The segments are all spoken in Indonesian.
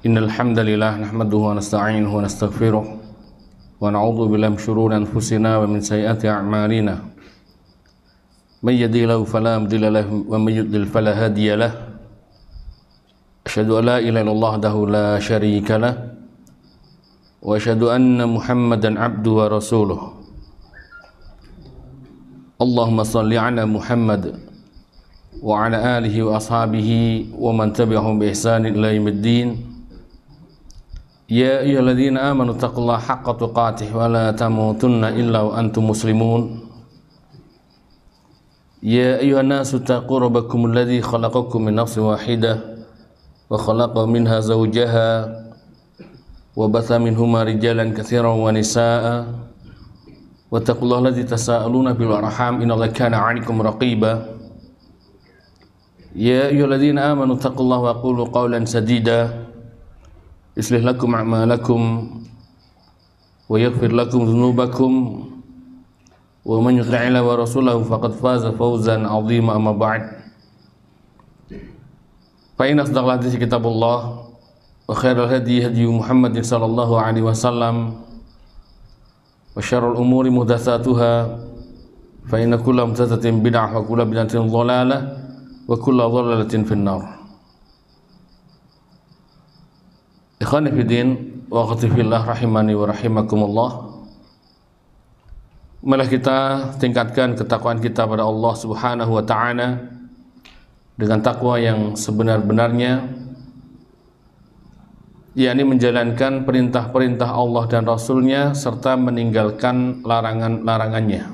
Innal hamdalillah nahmaduhu wa nasta'inuhu wa nastaghfiruh wa na'udzu billahi min shururi anfusina wa min sayyiati a'malina. May yahdihillahu fala mudilla lahu wa may yudlil fala hadiya lahu. Asyhadu an la ilaha illallah wahdahu la syarika lahu wa asyhadu anna Muhammadan abduhu wa rasuluh. Allahumma shalli ala Muhammad wa ala alihi wa ashabihi wa man tabi'ahum bi ihsanin ila yaumiddin. Ya ayyuhalladzina amanu taqullaha haqqa tuqatih wa la tamutunna illa wa antum muslimun. Ya ayyuhan nasu taqu rabbakum alladzi khalaqakum min nafsin wahidah wa khalaqa minha zawjaha wa batha minhuma rijalan katsiran wa nisaa'a wattaqullaha alladzi tasaaluna bil arham innallaha kana 'alaikum raqiba. Ya ayyuhalladzina amanu taqullaha wa qulu qawlan sadida yuslih lakum a'malakum wa yaghfir lakum dhunubakum wa man yuti'illaha wa rasulahu faqad faza fawzan 'azima. Amma ba'd. Fa inna asdaqal hadithi kitabullah wa khairal hadi hadi Muhammadin sallallahu alaihi wasallam wa syarrul umuri muhdatsatuha fa inna kulla muhdatsatin bid'ah wa kulla bid'atin dhalalah wa kulla dhalalatin finnar. Ikhwani fiddin wa akhwati fillah rahimani wa rahimakumullah. Marilah kita tingkatkan ketakwaan kita pada Allah Subhanahu wa taala dengan takwa yang sebenar-benarnya, yakni menjalankan perintah-perintah Allah dan Rasul-Nya serta meninggalkan larangan-larangannya.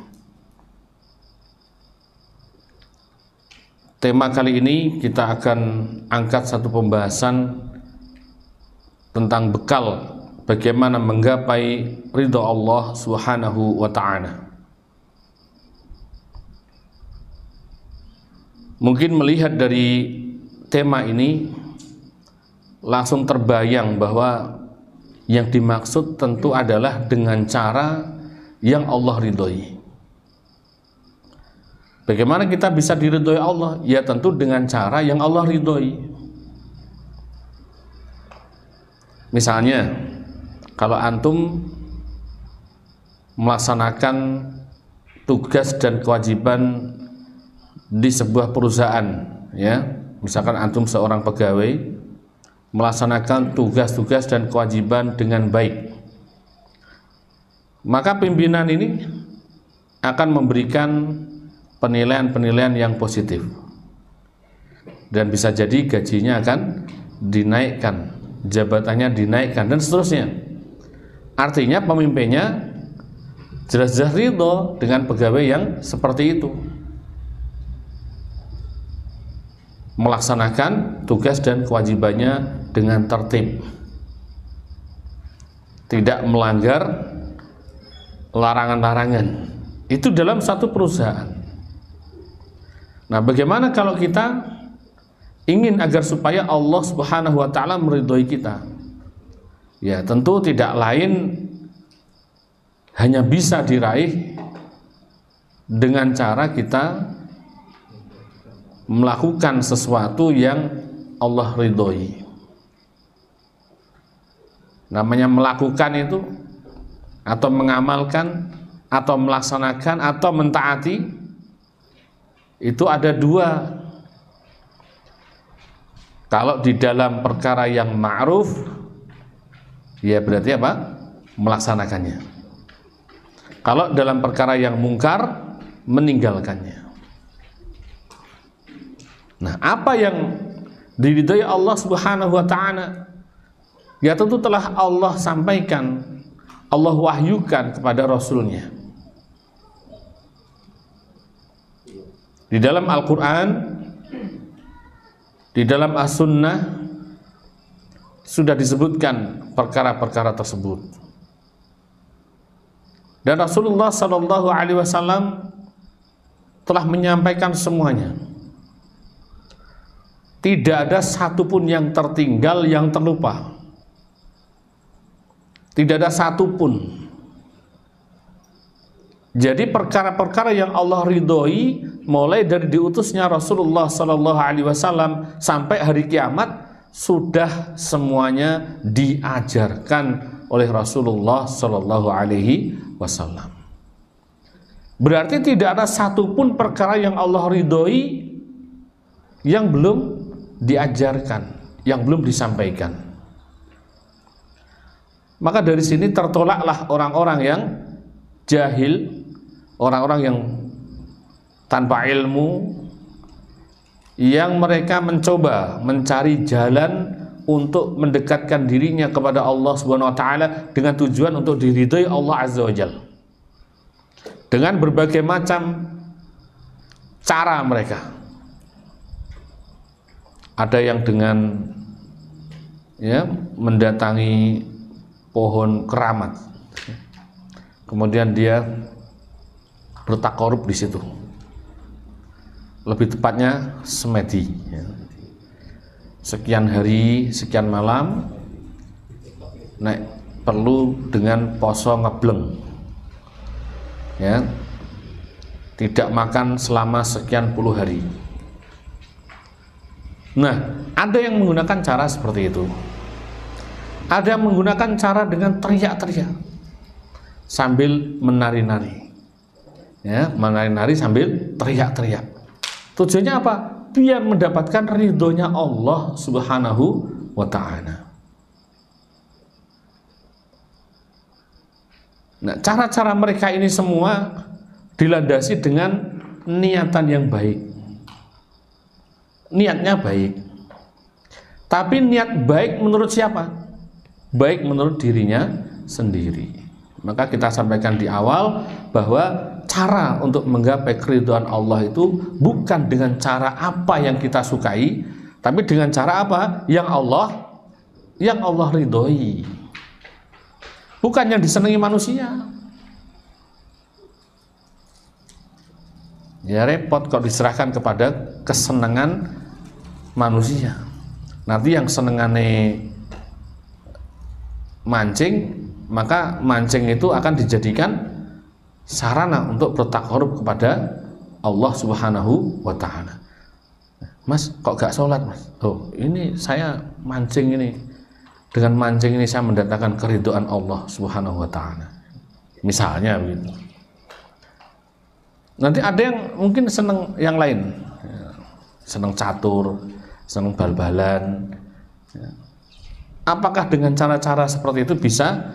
Tema kali ini kita akan angkat satu pembahasan tentang bekal bagaimana menggapai ridha Allah Subhanahu wa ta'ala. Mungkin melihat dari tema ini langsung terbayang bahwa yang dimaksud tentu adalah dengan cara yang Allah ridhoi. Bagaimana kita bisa diridhoi Allah? Ya tentu dengan cara yang Allah ridhoi. Misalnya, kalau antum melaksanakan tugas dan kewajiban di sebuah perusahaan, ya, misalkan antum seorang pegawai melaksanakan tugas-tugas dan kewajiban dengan baik, maka pimpinan ini akan memberikan penilaian-penilaian yang positif dan bisa jadi gajinya akan dinaikkan, jabatannya dinaikkan dan seterusnya. Artinya pemimpinnya jelas-jelas ridho dengan pegawai yang seperti itu, melaksanakan tugas dan kewajibannya dengan tertib, tidak melanggar larangan-larangan. Itu dalam satu perusahaan. Nah, bagaimana kalau kita ingin agar supaya Allah Subhanahu wa ta'ala meridhoi kita? Ya tentu tidak lain hanya bisa diraih dengan cara kita melakukan sesuatu yang Allah ridhoi. Namanya melakukan itu atau mengamalkan atau melaksanakan atau mentaati itu ada dua. Kalau di dalam perkara yang ma'ruf, ya berarti apa? Melaksanakannya. Kalau dalam perkara yang mungkar, meninggalkannya. Nah, apa yang diridhai Allah Subhanahu wa ta'ala? Ya tentu telah Allah sampaikan, Allah wahyukan kepada Rasul-Nya. Di dalam Al-Quran, di dalam As-Sunnah sudah disebutkan perkara-perkara tersebut. Dan Rasulullah Sallallahu Alaihi Wasallam telah menyampaikan semuanya. Tidak ada satupun yang tertinggal, yang terlupa. Tidak ada satupun. Jadi perkara-perkara yang Allah ridhoi mulai dari diutusnya Rasulullah Sallallahu Alaihi Wasallam sampai hari kiamat sudah semuanya diajarkan oleh Rasulullah Shallallahu Alaihi Wasallam. Berarti tidak ada satupun perkara yang Allah ridhoi yang belum diajarkan, yang belum disampaikan. Maka dari sini tertolaklah orang-orang yang jahil, orang-orang yang tanpa ilmu, yang mereka mencoba mencari jalan untuk mendekatkan dirinya kepada Allah Subhanahu wa taala dengan tujuan untuk diridhoi Allah Azza wa Jalla. Dengan berbagai macam cara mereka. Ada yang dengan mendatangi pohon keramat, kemudian dia bertakarub di situ. Lebih tepatnya semedi. Sekian hari, sekian malam, perlu dengan poso ngebleng. Tidak makan selama sekian puluh hari. Nah, ada yang menggunakan cara seperti itu. Ada yang menggunakan cara dengan teriak-teriak sambil menari-nari. Menari-nari sambil teriak-teriak. Tujuannya apa? Biar mendapatkan ridhonya Allah Subhanahu wa ta'ala. Nah, cara-cara mereka ini semua dilandasi dengan niatan yang baik. Niatnya baik. Tapi niat baik menurut siapa? Baik menurut dirinya sendiri. Maka kita sampaikan di awal bahwa cara untuk menggapai keridhaan Allah itu bukan dengan cara apa yang kita sukai, tapi dengan cara apa? Yang Allah ridhoi. Bukan yang disenangi manusia. Ya repot kalau diserahkan kepada kesenangan manusia. Nanti yang senengane mancing, maka mancing itu akan dijadikan sarana untuk bertakarub kepada Allah Subhanahu wa ta'ala. Mas, kok gak sholat, Mas? Oh, ini saya mancing ini. Dengan mancing ini saya mendatangkan keridhaan Allah Subhanahu wa ta'ala. Misalnya begitu. Nanti ada yang mungkin seneng yang lain. Seneng catur, seneng bal-balan. Apakah dengan cara-cara seperti itu bisa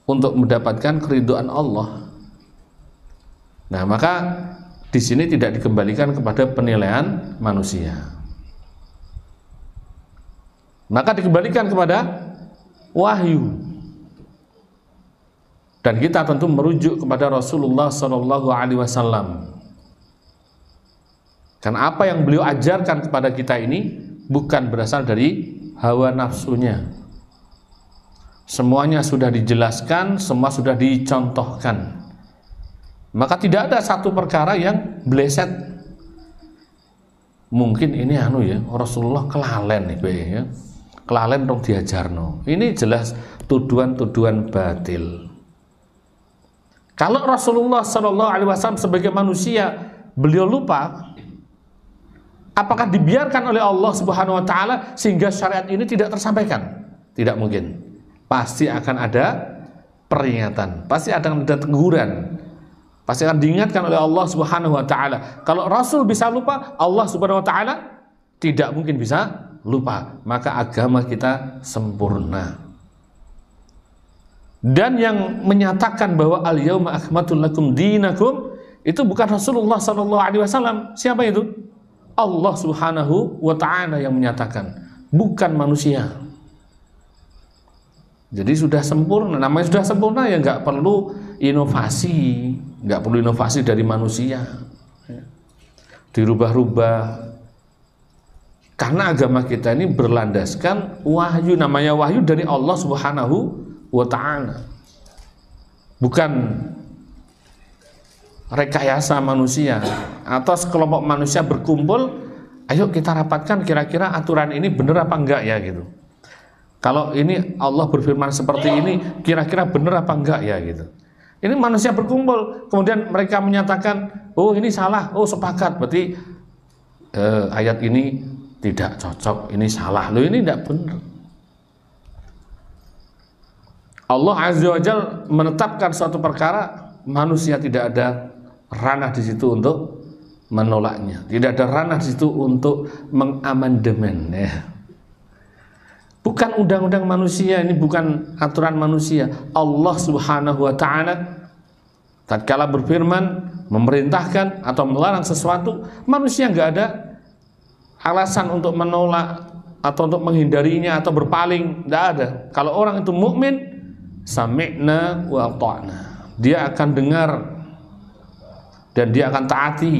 untuk mendapatkan keridhaan Allah? Nah, maka di sini tidak dikembalikan kepada penilaian manusia. Maka dikembalikan kepada wahyu. Dan kita tentu merujuk kepada Rasulullah Shallallahu Alaihi Wasallam. Karena apa yang beliau ajarkan kepada kita ini bukan berasal dari hawa nafsunya. Semuanya sudah dijelaskan, semua sudah dicontohkan. Maka tidak ada satu perkara yang bleset. Mungkin ini Rasulullah kelalen nih, ya. Kelalen dong diajarno. Ini jelas tuduhan-tuduhan batil. Kalau Rasulullah Shallallahu Alaihi Wasallam sebagai manusia beliau lupa, apakah dibiarkan oleh Allah Subhanahu Wa Taala sehingga syariat ini tidak tersampaikan? Tidak mungkin. Pasti akan ada peringatan, pasti akan ada teguran, pasti akan diingatkan oleh Allah Subhanahu Wa Taala. Kalau Rasul bisa lupa, Allah Subhanahu Wa Taala tidak mungkin bisa lupa. Maka agama kita sempurna. Dan yang menyatakan bahwa al-yauma akmaltu lakum dinakum itu bukan Rasulullah Sallallahu Alaihi Wasallam. Siapa itu? Allah Subhanahu wa Ta'ala yang menyatakan, bukan manusia. Jadi sudah sempurna. Namanya sudah sempurna ya nggak perlu inovasi, nggak perlu inovasi dari manusia. Dirubah-rubah. Karena agama kita ini berlandaskan wahyu, namanya wahyu dari Allah Subhanahu wa ta'ala, bukan rekayasa manusia atau sekelompok manusia berkumpul, ayo kita rapatkan kira-kira aturan ini benar apa enggak ya gitu. Kalau ini Allah berfirman seperti ini, kira-kira benar apa enggak ya gitu. Ini manusia berkumpul, kemudian mereka menyatakan, oh ini salah, oh sepakat, berarti ayat ini tidak cocok, ini salah, loh ini tidak benar. Allah Azza wa Jalla menetapkan suatu perkara, manusia tidak ada ranah di situ untuk menolaknya, tidak ada ranah di situ untuk mengamandemen, ya. Bukan undang-undang manusia, ini bukan aturan manusia. Allah Subhanahu wa Ta'ala tatkala berfirman, memerintahkan atau melarang sesuatu, manusia nggak ada alasan untuk menolak atau untuk menghindarinya atau berpaling, nggak ada. Kalau orang itu mukmin, sami'na wa ata'na, dia akan dengar dan dia akan taati.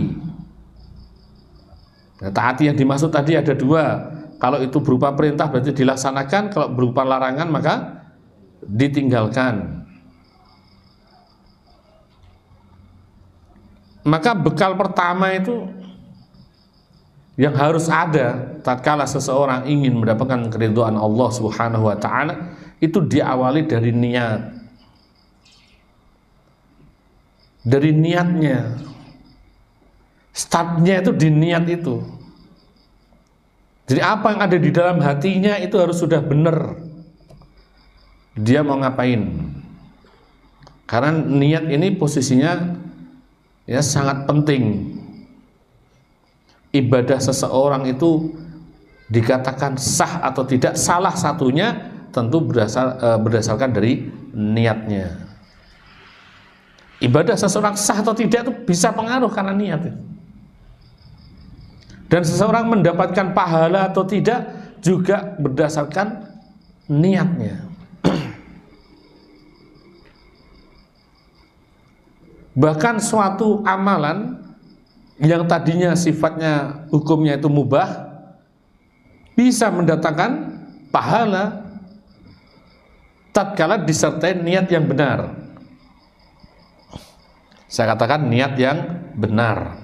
Nah, taati yang dimaksud tadi ada dua. Kalau itu berupa perintah berarti dilaksanakan, kalau berupa larangan maka ditinggalkan. Maka bekal pertama itu yang harus ada tatkala seseorang ingin mendapatkan keridhaan Allah Subhanahu wa Ta'ala, itu diawali dari niat. Dari niatnya. Startnya itu di niat itu. Jadi apa yang ada di dalam hatinya itu harus sudah benar. Dia mau ngapain? Karena niat ini posisinya ya sangat penting. Ibadah seseorang itu dikatakan sah atau tidak, salah satunya tentu berdasarkan dari niatnya. Ibadah seseorang sah atau tidak itu bisa pengaruh karena niat. Dan seseorang mendapatkan pahala atau tidak juga berdasarkan niatnya. Bahkan suatu amalan yang tadinya sifatnya hukumnya itu mubah bisa mendatangkan pahala tatkala disertai niat yang benar. Saya katakan niat yang benar.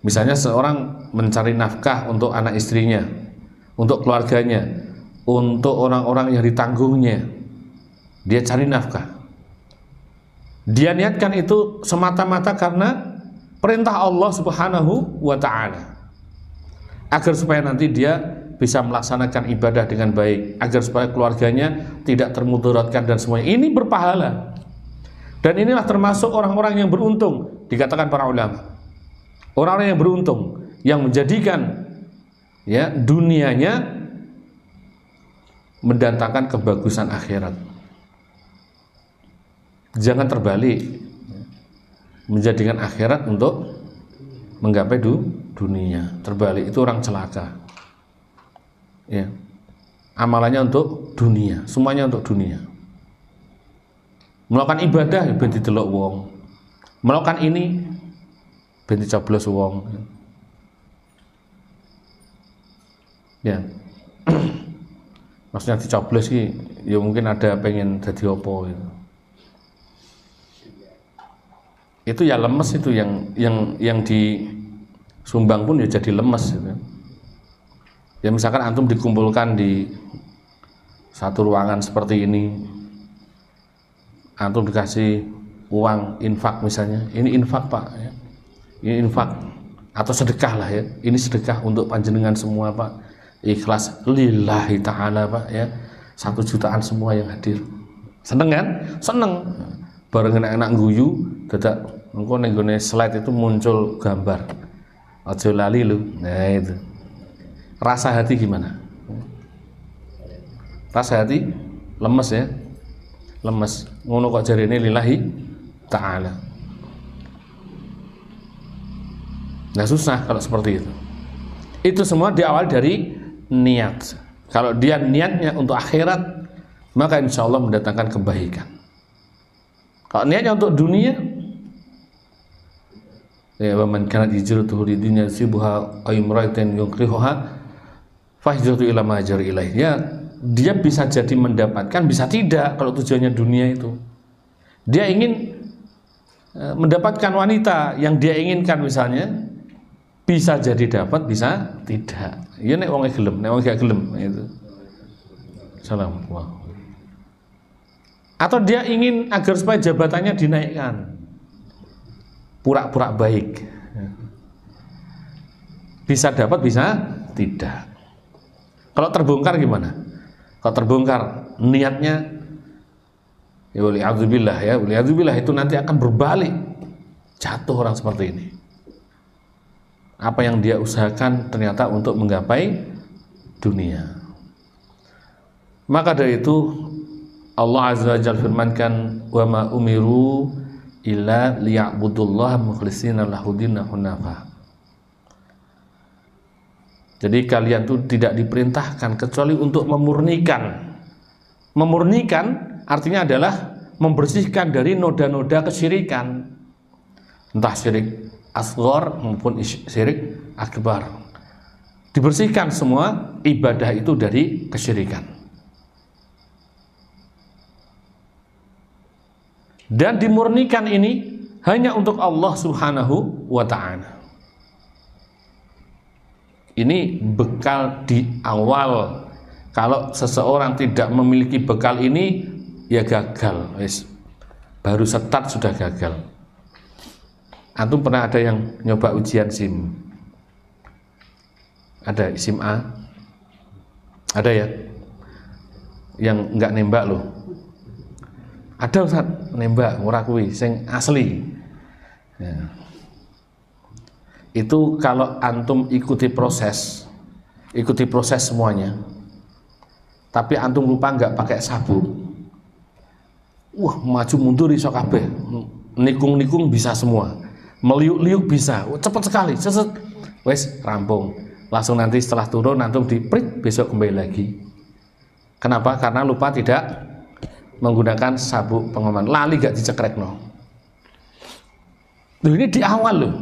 Misalnya seorang mencari nafkah untuk anak istrinya, untuk keluarganya, untuk orang-orang yang ditanggungnya. Dia cari nafkah. Dia niatkan itu semata-mata karena perintah Allah Subhanahu wa Ta'ala, agar supaya nanti dia bisa melaksanakan ibadah dengan baik, agar supaya keluarganya tidak termudaratkan dan semuanya. Ini berpahala. Dan inilah termasuk orang-orang yang beruntung, dikatakan para ulama. Orang-orang yang beruntung, yang menjadikan ya dunianya mendatangkan kebagusan akhirat. Jangan terbalik, menjadikan akhirat untuk menggapai dunia. Terbalik itu orang celaka. Ya, amalannya untuk dunia, semuanya untuk dunia. Melakukan ibadah ben didelok wong. Melakukan ini ben dicoblos wong. Ya. Maksudnya dicoblos ki ya mungkin ada pengen jadi apa gitu. Itu ya lemes, itu yang disumbang pun ya jadi lemes gitu. Ya misalkan antum dikumpulkan di satu ruangan seperti ini, antum dikasih uang infak misalnya, ini infak Pak ya. Ini infak atau sedekah lah ya, ini sedekah untuk panjenengan semua Pak, ikhlas lillahi ta'ala Pak ya, 1 jutaan semua yang hadir. Seneng kan? Seneng. Bareng enak-enak guyu, dadak engko ning gone slide itu muncul gambar. Aja lali lu. Nah itu. Rasa hati gimana? Rasa hati lemes ya. Lemes. Ngono kok jarene lillahi ta'ala. Nah susah kalau seperti itu. Itu semua diawali dari niat. Kalau dia niatnya untuk akhirat, maka insya Allah mendatangkan kebaikan. Kalau niatnya untuk dunia, ya man kanat hijratuhu lidunya yusibuha aw imra'atin yukrihuha fahjratu ila ma hajara ilaih. Ya, dia bisa jadi mendapatkan, bisa tidak kalau tujuannya dunia itu. Dia ingin mendapatkan wanita yang dia inginkan misalnya, bisa jadi dapat, bisa tidak. Ya nek wong gelem, nek wong gak gelem itu. Salam. Wow. Atau dia ingin agar supaya jabatannya dinaikkan, pura-pura baik. Bisa dapat, bisa tidak. Kalau terbongkar gimana? Kalau terbongkar niatnya, ya wali'adzubillah itu nanti akan berbalik, jatuh orang seperti ini. Apa yang dia usahakan ternyata untuk menggapai dunia. Maka dari itu Allah Azza wa Jalla firmankan, wa ma umiru illa liya'budullaha mukhlishina lahudina hunafa. Jadi kalian itu tidak diperintahkan kecuali untuk memurnikan. Memurnikan artinya adalah membersihkan dari noda-noda kesyirikan, entah syirik asghar maupun syirik akbar. Dibersihkan semua ibadah itu dari kesyirikan. Dan dimurnikan ini hanya untuk Allah Subhanahu wa ta'ala. Ini bekal di awal. Kalau seseorang tidak memiliki bekal ini, ya gagal. Baru start sudah gagal. Antum pernah ada yang nyoba ujian SIM? Ada SIM A? Ada ya? Yang enggak nembak loh. Ada Ustaz, nembak ora kuwi sing asli. Ya. Itu kalau antum ikuti proses semuanya, tapi antum lupa nggak pakai sabuk, maju mundur iso kabeh, nikung bisa semua, meliuk-liuk bisa, cepat sekali, wes rampung, langsung nanti setelah turun antum diprit, besok kembali lagi. Kenapa? Karena lupa tidak menggunakan sabuk pengaman, lali gak dicekrek no. Loh, ini di awal loh.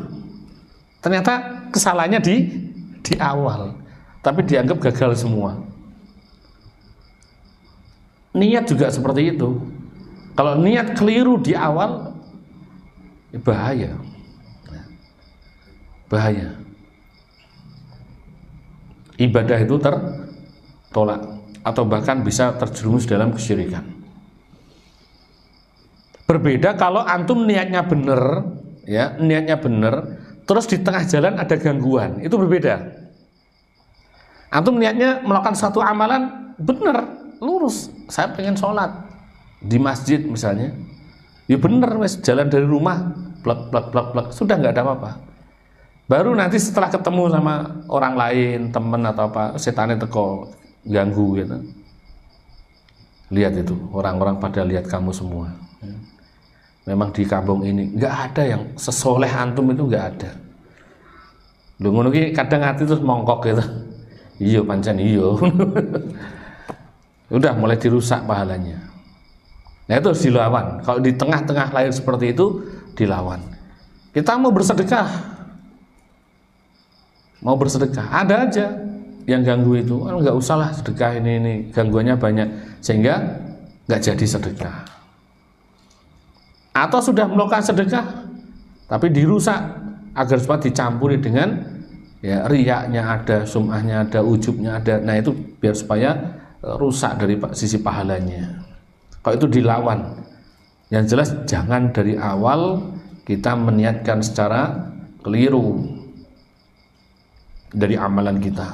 Ternyata kesalahannya di awal, tapi dianggap gagal semua. Niat juga seperti itu. Kalau niat keliru di awal, bahaya. Bahaya. Ibadah itu tertolak atau bahkan bisa terjerumus dalam kesyirikan. Berbeda kalau antum niatnya benar, ya, niatnya benar. Terus di tengah jalan ada gangguan, itu berbeda. Antum niatnya melakukan satu amalan benar, lurus. Saya pengen sholat di masjid misalnya, ya benar, wes jalan dari rumah, plak, sudah nggak ada apa-apa. Baru nanti setelah ketemu sama orang lain, teman atau apa, setannya teko ganggu gitu. Lihat itu, orang-orang pada lihat kamu semua. Memang di kampung ini nggak ada yang sesoleh antum, itu nggak ada. Lu ngono ki kadang hati terus mongkok gitu. Iya pancen iya. Udah mulai dirusak pahalanya. Nah itu harus dilawan. Kalau di tengah-tengah lahir seperti itu dilawan. Kita mau bersedekah, ada aja yang ganggu itu. Nggak usah lah sedekah ini gangguannya banyak sehingga nggak jadi sedekah. Atau sudah melakukan sedekah tapi dirusak agar supaya dicampuri dengan ya riyaknya ada, sum'ahnya ada, ujubnya ada. Nah itu biar supaya rusak dari sisi pahalanya. Kalau itu dilawan, yang jelas jangan dari awal kita meniatkan secara keliru dari amalan kita.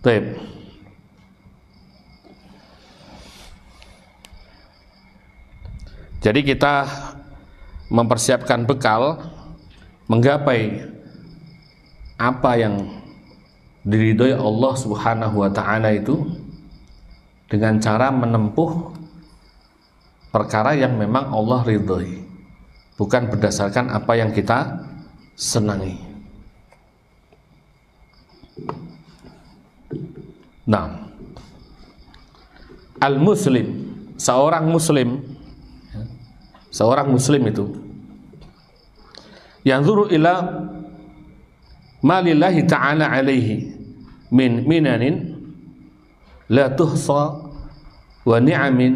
Baik. Jadi kita mempersiapkan bekal menggapai apa yang diridhoi Allah Subhanahu wa ta'ala itu dengan cara menempuh perkara yang memang Allah ridhoi, bukan berdasarkan apa yang kita senangi. Nah, al-muslim, seorang muslim itu yanzuru ila ma lillahi ta'ala alaihi min minanin la tuhsa wa ni'amin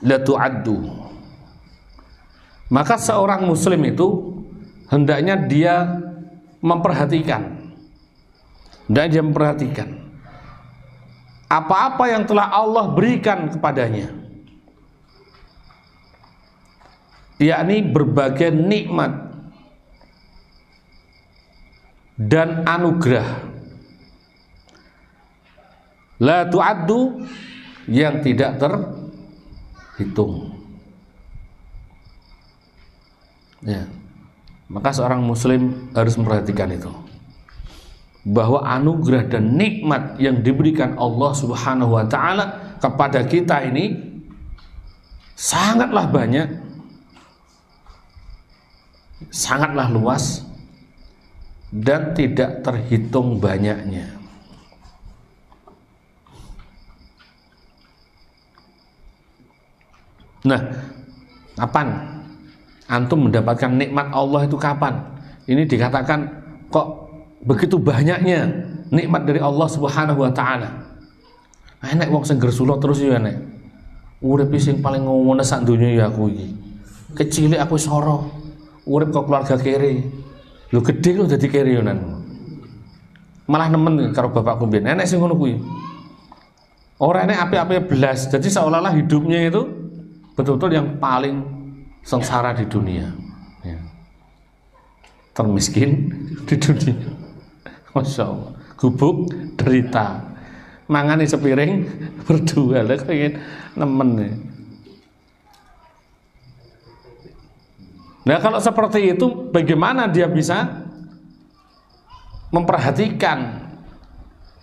la tu'addu. Maka seorang muslim itu hendaknya dia memperhatikan apa-apa yang telah Allah berikan kepadanya. yakni berbagai nikmat dan anugerah la tu'addu, yang tidak terhitung. Ya. Maka seorang muslim harus memperhatikan itu, bahwa anugerah dan nikmat yang diberikan Allah Subhanahu wa taala kepada kita ini sangatlah banyak, sangatlah luas, dan tidak terhitung banyaknya. Nah, kapan antum mendapatkan nikmat Allah itu kapan? Ini dikatakan kok begitu banyaknya nikmat dari Allah Subhanahu wa taala. Enek wong sing gersulo terus ya enek. Urip sing paling ngono sak donya ya aku iki. Kecilik aku soro. Urip kok keluarga kere. Lho gedhe lho dadi kere yonan. Malah nemen karo bapakku mbiyen. Enek sing ngono kuwi. Ora enek api-api belas. Jadi seolah-olah hidupnya itu betul-betul yang paling sengsara di dunia, ya. Termiskin di dunia, Masya Allah, gubuk derita, mangani sepiring berdua, lah kayak nemen nih. Nah kalau seperti itu, bagaimana dia bisa memperhatikan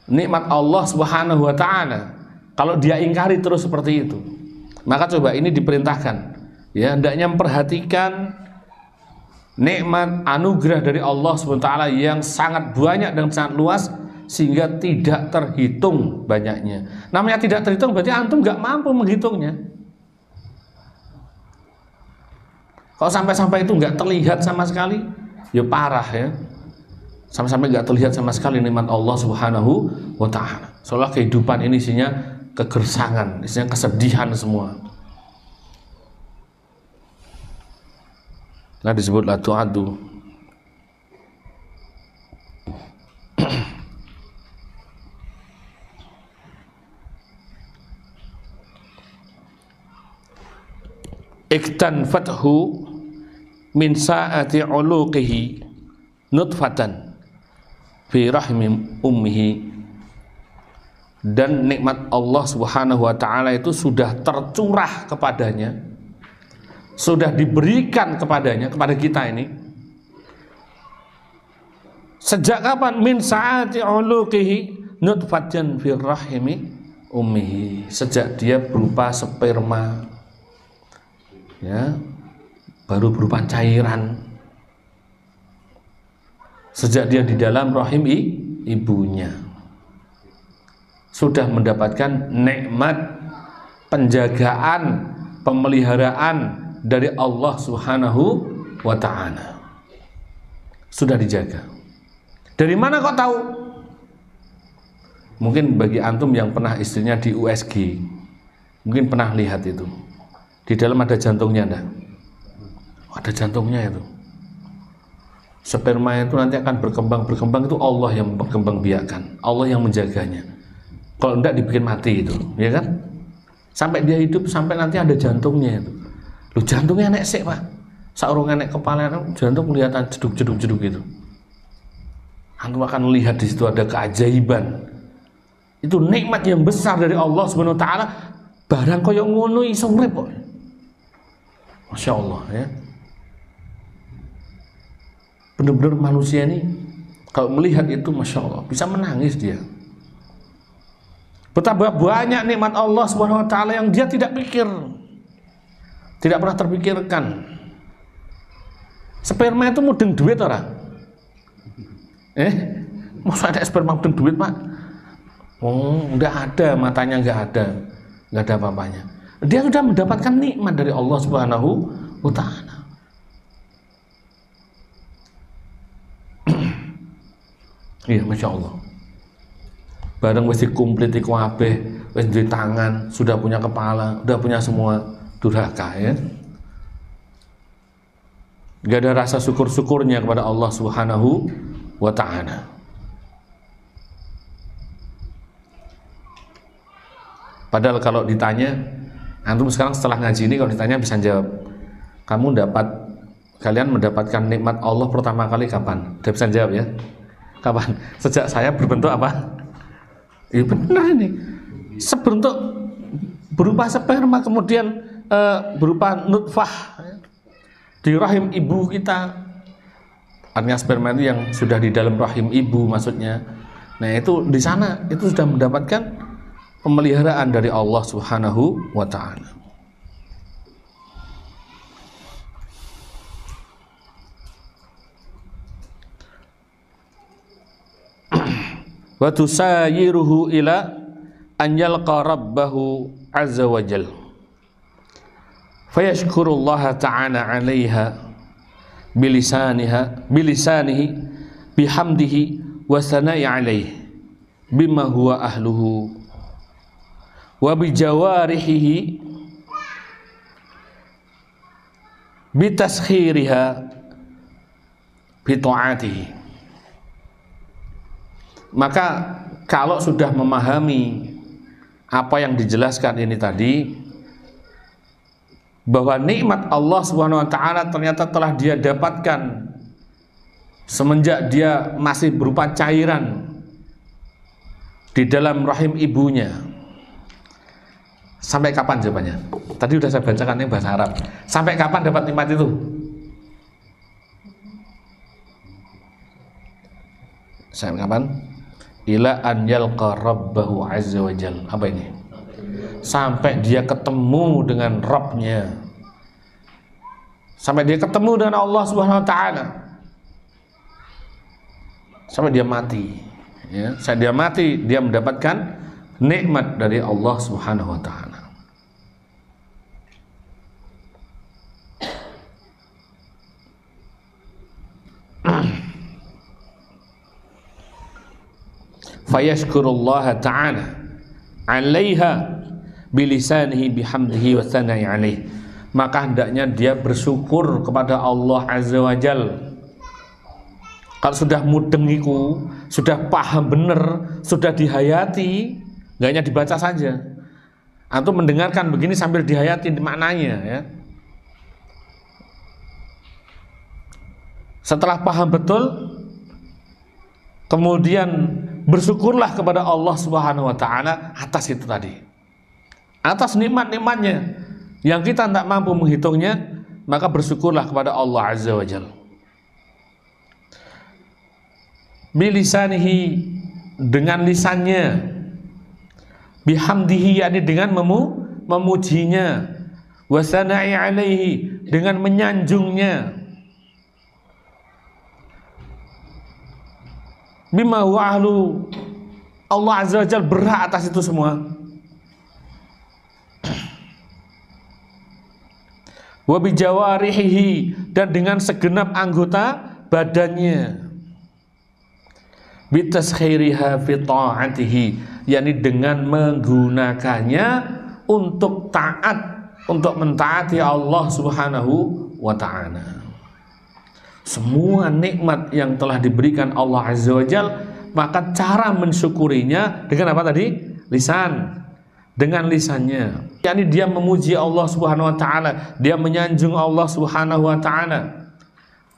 nikmat Allah Subhanahu wa taala kalau dia ingkari terus seperti itu? Maka coba ini diperintahkan, ya, hendaknya memperhatikan nikmat anugerah dari Allah SWT yang sangat banyak dan sangat luas sehingga tidak terhitung banyaknya. Namanya tidak terhitung berarti antum nggak mampu menghitungnya. Kalau sampai-sampai itu nggak terlihat sama sekali, ya parah ya. Sampai-sampai nggak terlihat sama sekali nikmat Allah Subhanahu wa taala. Seolah kehidupan ini isinya kegersangan, isinya kesedihan semua. Nah disebut la tu'addu. Iktan fathu min sa'ati uluqihi nutfatan fi rahmi ummihi. Dan nikmat Allah Subhanahu wa taala itu sudah tercurah kepadanya, sudah diberikan kepadanya, kepada kita ini. Sejak kapan? Min sa'ati uluqihi nutfatan fi rahimi ummihi. Sejak dia berupa sperma, ya, baru berupa cairan. Sejak dia di dalam rahim ibunya, sudah mendapatkan nikmat penjagaan, pemeliharaan dari Allah Subhanahu wa ta'ala. Sudah dijaga. Dari mana kok tahu? Mungkin bagi antum yang pernah istrinya di USG, mungkin pernah lihat itu. Di dalam ada jantungnya enggak? Ada jantungnya itu. Sperma itu nanti akan berkembang itu Allah yang berkembang biakan, Allah yang menjaganya. Kalau enggak dibikin mati itu, ya kan? Sampai dia hidup, sampai nanti ada jantungnya itu. Loh, jantungnya enek sik, Pak. Saurung enek kepala, jantung kelihatan jeduk-jeduk gitu. Antum akan melihat di situ ada keajaiban. Itu nikmat yang besar dari Allah Subhanahu wa taala. Barang koyo ngono iso urip kok. Masya Allah ya. Benar-benar manusia ini kalau melihat itu Masya Allah bisa menangis dia. Betapa banyak nikmat Allah Subhanahu wa taala yang dia tidak pikir, tidak pernah terpikirkan. Sperma itu mudeng duit orang. Masa ada sperma mudeng duit, Pak? Oh, enggak ada, matanya enggak ada apa-apanya. Dia sudah mendapatkan nikmat dari Allah Subhanahu wa taala. Iya, Masya Allah. Barang wis dikumplit iku kabeh, wis duwe tangan, sudah punya kepala, sudah punya semua, durhaka ya. Gak ada rasa syukur-syukurnya kepada Allah Subhanahu wa ta'ala. Padahal kalau ditanya, antum sekarang setelah ngaji ini kalau ditanya bisa jawab, Kalian mendapatkan nikmat Allah pertama kali kapan? Dia bisa jawab ya. Kapan? Sejak saya berbentuk apa? Ya benar ini. Sebentuk berupa sperma, kemudian berupa nutfah di rahim ibu kita. Artinya sperma itu yang sudah di dalam rahim ibu maksudnya. Nah itu di sana itu sudah mendapatkan pemeliharaan dari Allah Subhanahu wa ta'ala. Wa tusayiruhu ila an yalqa rabbahu azza wa jal fayashkurullaha ta'ala 'alaiha bilisanihi bihamdihi wa sana'i 'alaihi bima huwa ahluhu wa bijawarihi bitaskhiriha bi ta'atihi. Maka kalau sudah memahami apa yang dijelaskan ini tadi, bahwa nikmat Allah Subhanahu wa ta'ala ternyata telah dia dapatkan semenjak dia masih berupa cairan di dalam rahim ibunya. Sampai kapan jawabannya? Tadi sudah saya bacakan yang bahasa Arab. Sampai kapan dapat nikmat itu? Sampai kapan? Ila an yalqa rabbahu azza wa jal. Apa ini? Sampai dia ketemu dengan Rabbnya, sampai dia ketemu dengan Allah Subhanahu wa ta'ala, sampai dia mati ya. Sampai dia mati, dia mendapatkan nikmat dari Allah Subhanahu wa ta'ala. Fayashkurullaha ta'ala 'alaiha bilisanihi bihamdihi wa tsana'i 'alaihi. Maka hendaknya dia bersyukur kepada Allah azza wa jal. Kalau sudah mudengiku, sudah paham benar, sudah dihayati, enggak hanya dibaca saja. Antum mendengarkan begini sambil dihayati maknanya ya. Setelah paham betul, kemudian bersyukurlah kepada Allah Subhanahu wa ta'ala atas itu tadi, atas nikmat-nikmatnya yang kita tidak mampu menghitungnya. Maka bersyukurlah kepada Allah azza wa jalla. Bilisanihi, dengan lisannya, bihamdihi, yakni dengan memujinya, wasana'i alaihi, dengan menyanjungnya, bima huwa ahlu, Allah azza wa jalla berhak atas itu semua. Wa bijawarihi, dan dengan segenap anggota badannya, bitaskhiriha fi ta'atihi, yakni dengan menggunakannya untuk taat, untuk mentaati Allah Subhanahu wa ta'ala. Semua nikmat yang telah diberikan Allah azza wa jalla, maka cara mensyukurinya dengan apa tadi? Lisan. Dengan lisannya, yakni dia memuji Allah Subhanahu wa ta'ala, dia menyanjung Allah Subhanahu wa ta'ala,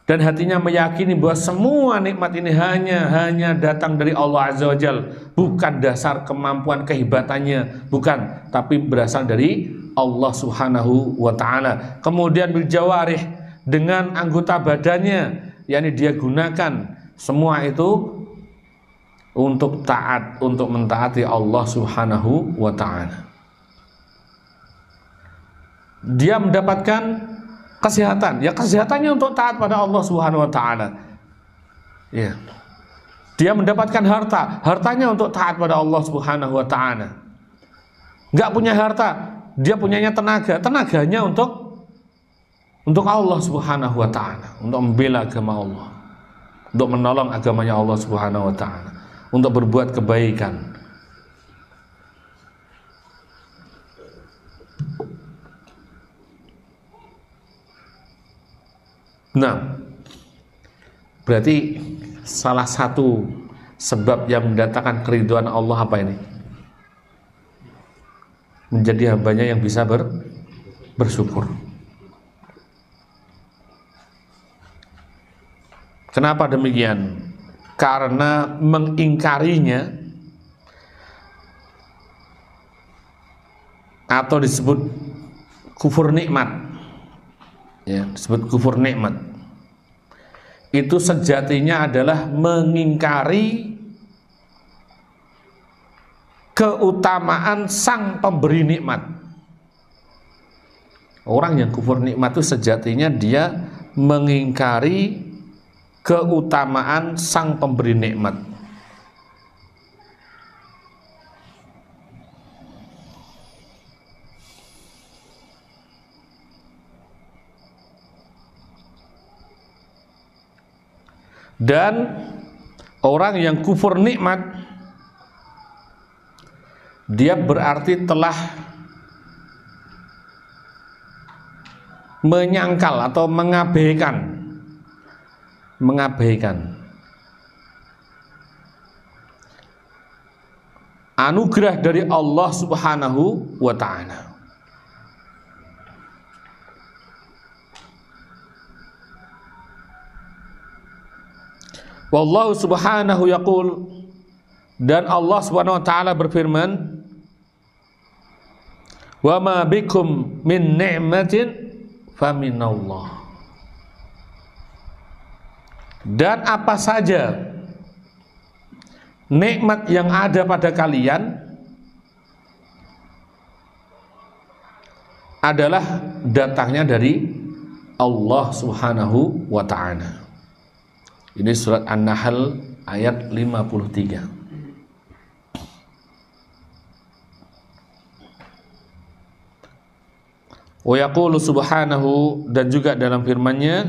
dan hatinya meyakini bahwa semua nikmat ini hanya datang dari Allah azza wa jalla, bukan dasar kemampuan kehebatannya, bukan, tapi berasal dari Allah Subhanahu wa ta'ala. Kemudian berjawarih, dengan anggota badannya, yakni dia gunakan semua itu untuk taat, untuk mentaati Allah Subhanahu wa ta'ala. Dia mendapatkan kesehatan, ya kesehatannya untuk taat pada Allah Subhanahu wa ta'ala. Ya. Dia mendapatkan harta, hartanya untuk taat pada Allah Subhanahu wa ta'ala. Enggak punya harta, dia punyanya tenaga, tenaganya untuk Allah Subhanahu wa ta'ala, untuk membela agama Allah, untuk menolong agamanya Allah Subhanahu wa ta'ala, untuk berbuat kebaikan. Nah, berarti salah satu sebab yang mendatangkan keridhaan Allah apa ini? Menjadi hambanya yang bisa bersyukur. Kenapa demikian? Karena mengingkarinya atau disebut kufur nikmat, ya, disebut kufur nikmat, itu sejatinya adalah mengingkari keutamaan sang pemberi nikmat. Orang yang kufur nikmat itu sejatinya dia mengingkari keutamaan sang pemberi nikmat. Dan orang yang kufur nikmat, dia berarti telah menyangkal atau mengabaikan anugerah dari Allah Subhanahu wa ta'ala. Wallahu subhanahu yaqul, dan Allah Subhanahu wa ta'ala berfirman, wa ma bikum min ni'matin faminallah. Dan apa saja nikmat yang ada pada kalian adalah datangnya dari Allah Subhanahu wa ta'ala. Ini surat An-Nahl ayat 53. Wa yaqulu subhanahu, dan juga dalam firman-Nya,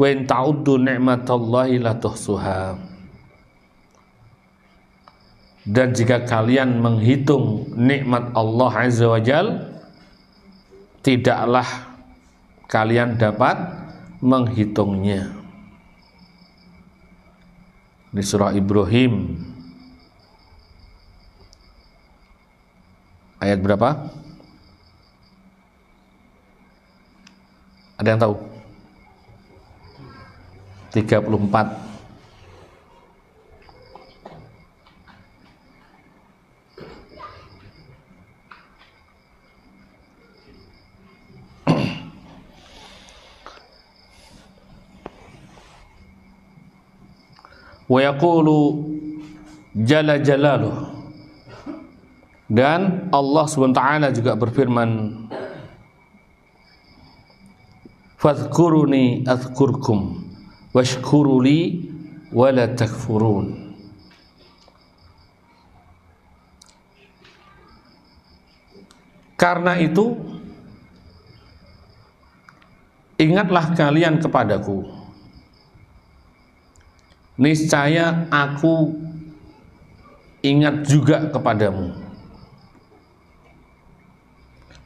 wa in ta'uddu ni'matallahi la tuhsuha. Dan jika kalian menghitung nikmat Allah Azza wa Jal, tidaklah kalian dapat menghitungnya. Di surah Ibrahim ayat berapa? Ada yang tahu? 34. Wa yaqulu jalla jalaluh, dan Allah SWT juga berfirman, fadhkuruni adhkurkum washkuruli wala takfurun. Karena itu ingatlah kalian kepadaku, niscaya aku ingat juga kepadamu,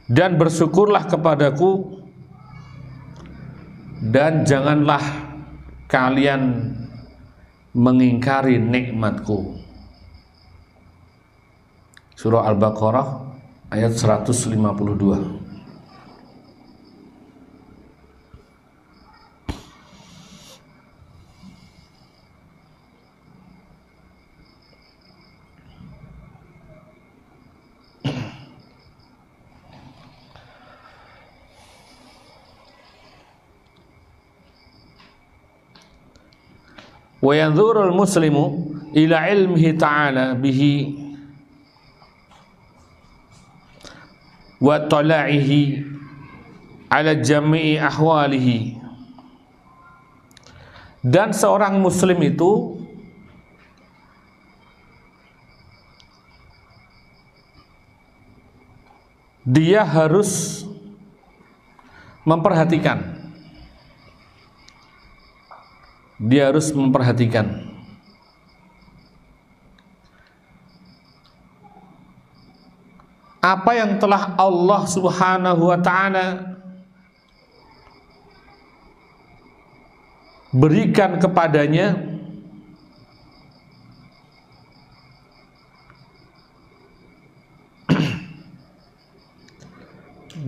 dan bersyukurlah kepadaku, dan janganlah kalian mengingkari nikmatku. Surah Al-Baqarah ayat 152. Wa yanzurul muslimu ila ilmihi ta'ala bihi wa tala'ihi ala jami'i ahwalihi. Dan seorang muslim itu dia harus memperhatikan, apa yang telah Allah Subhanahu wa ta'ala berikan kepadanya,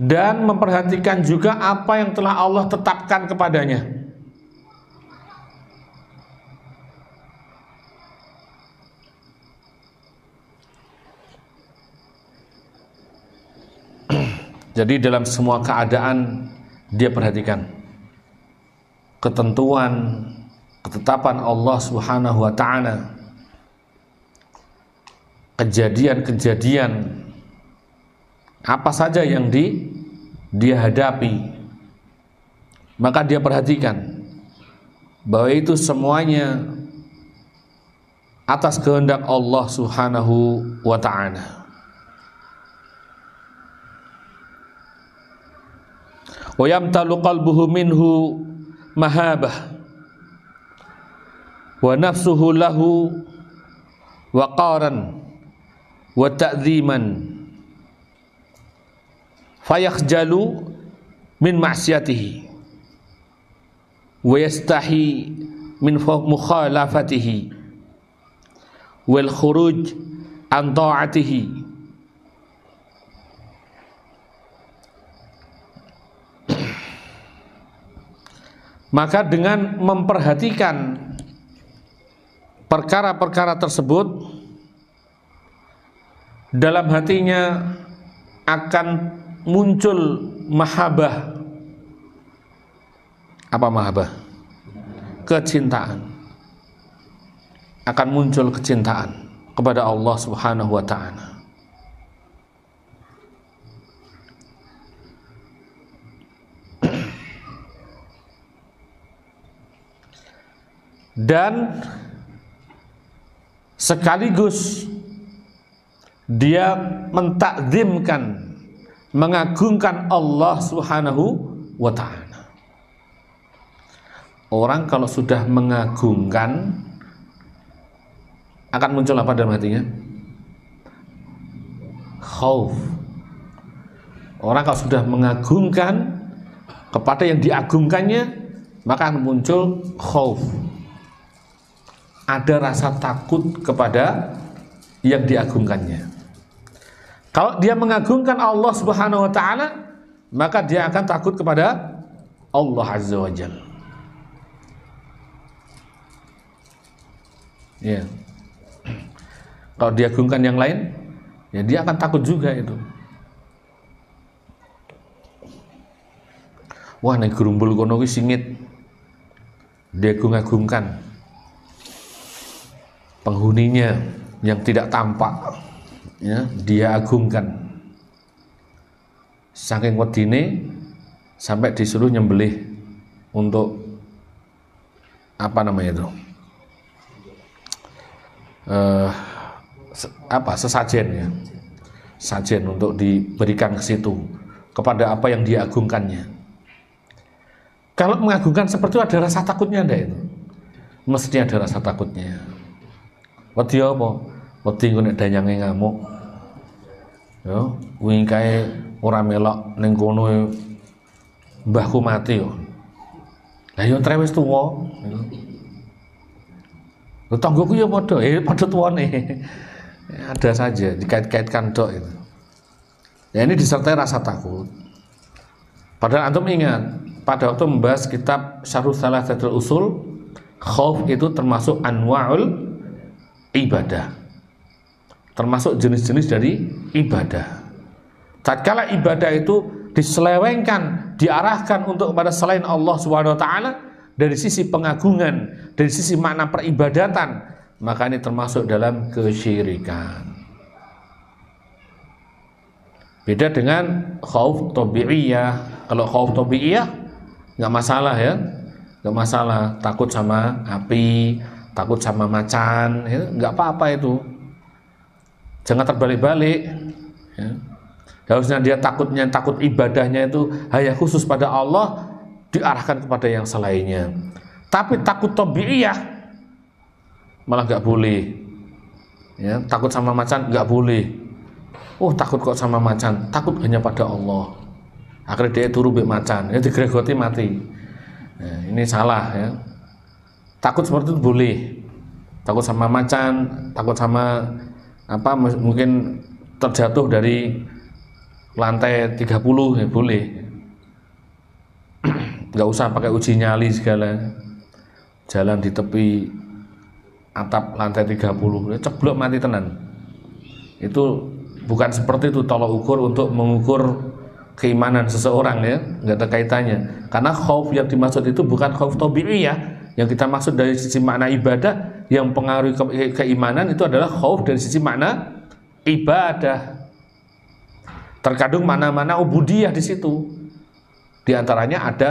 dan memperhatikan juga apa yang telah Allah tetapkan kepadanya. Jadi dalam semua keadaan dia perhatikan ketentuan, ketetapan Allah Subhanahu wa ta'ala, kejadian-kejadian apa saja yang dia hadapi, maka dia perhatikan bahwa itu semuanya atas kehendak Allah Subhanahu wa ta'ala. Wa yamtalu qalbuhu minhu mahabah wa nafsuhu lahu waqaran wa ta'dhiman fayakhjalu min ma'siyatihi wa yastahi min mukhalafatihi wal khuruj an ta'atihi. Maka dengan memperhatikan perkara-perkara tersebut, dalam hatinya akan muncul mahabbah. Apa mahabbah? Kecintaan. Akan muncul kecintaan kepada Allah Subhanahu wa ta'ala. Dan sekaligus dia mentakzimkan, mengagungkan Allah Subhanahu wa ta'ala. Orang kalau sudah mengagungkan, akan muncul apa dalam hatinya? Khauf. Orang kalau sudah mengagungkan kepada yang diagungkannya, maka akan muncul khauf. Ada rasa takut kepada yang diagungkannya. Kalau dia mengagungkan Allah Subhanahu wa ta'ala, maka dia akan takut kepada Allah Azza wa Jalla. Ya. Kalau diagungkan yang lain, ya dia akan takut juga itu. Wah, nek gerumbul kono ki singit. Diagung-agungkan. Penghuninya yang tidak tampak, ya, dia agungkan. Saking wedine sampai disuruh nyembelih untuk apa namanya itu? Sesajen, ya. Sajen untuk diberikan ke situ kepada apa yang diagungkannya. Kalau mengagungkan seperti itu, ada rasa takutnya enggak itu? Mesti ada rasa takutnya. Wedi apa? Wedi engko nek danyange ngamuk. Yo, wingi kae ora melok ning kono mbahku mati yo. Lah yo trewes tuwa. Lho tanggoku yo padha tuwane. Ada saja dikait-kaitkan tok itu. Ya ini disertai rasa takut. Padahal antum ingat, pada waktu membahas kitab Syarh Thalatsatul Usul, khauf itu termasuk anwa'ul ibadah, termasuk jenis-jenis dari ibadah. Tatkala ibadah itu diselewengkan, diarahkan untuk kepada selain Allah Subhanahu wa ta'ala, dari sisi pengagungan, dari sisi makna peribadatan, maka ini termasuk dalam kesyirikan. Beda dengan khauf tabi'iyah. Kalau khauf tabi'iyah nggak masalah, ya, nggak masalah. Takut sama api, takut sama macan, ya, nggak apa-apa itu. Jangan terbalik-balik, ya. Harusnya dia takut ibadahnya itu hanya khusus pada Allah, diarahkan kepada yang selainnya. Tapi takut tabi'iyah malah nggak boleh, ya. Takut sama macan nggak boleh. Oh, takut kok sama macan, takut hanya pada Allah. Akhirnya dia turu mbek macan, ya digregoti mati. Nah, ini salah, ya. Takut seperti itu boleh. Takut sama macan, takut sama apa, mungkin terjatuh dari lantai 30, ya boleh. Nggak usah pakai uji nyali segala. Jalan di tepi atap lantai 30, ya ceblok mati tenan. Itu bukan seperti itu tolak ukur untuk mengukur keimanan seseorang ya, nggak ada kaitannya. Karena khauf yang dimaksud itu bukan khauf tabi'iyah. Yang kita maksud dari sisi makna ibadah yang pengaruhi keimanan itu adalah khauf dari sisi makna ibadah. Terkandung mana-mana ubudiyah di situ. Di antaranya ada